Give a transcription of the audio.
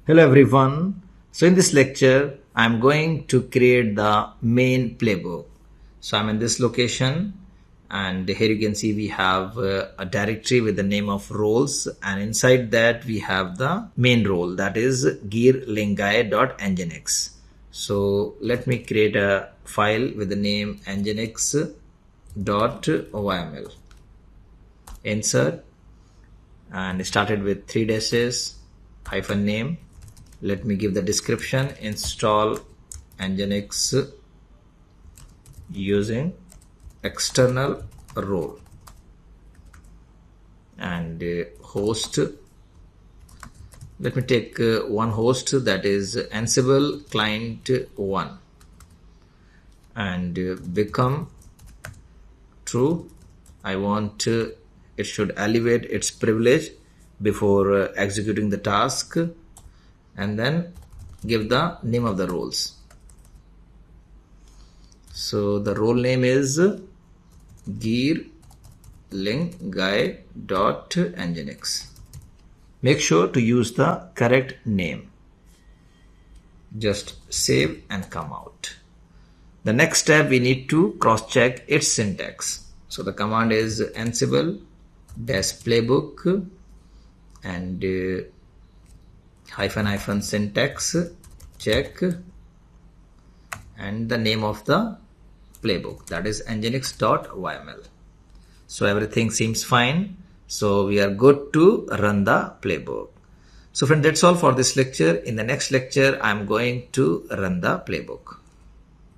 Hello everyone. So in this lecture, I'm going to create the main playbook. So I'm in this location and here you can see we have a directory with the name of roles, and inside that we have the main role, that is gearlinguy.nginx. So let me create a file with the name nginx.yml. Insert and started with 3 dashes hyphen name. Let me give the description: install nginx using external role, and host. Let me take one host, that is Ansible client 1, and become true. I want it should elevate its privilege before executing the task, and then give the name of the roles. So the role name is gearlinguy.nginx. Make sure to use the correct name. Just save and come out. The next step, we need to cross-check its syntax. So the command is Ansible -playbook and hyphen syntax check and the name of the playbook, that is nginx.yml. So everything seems fine. So we are good to run the playbook. So friend, that's all for this lecture. In the next lecture, I'm going to run the playbook.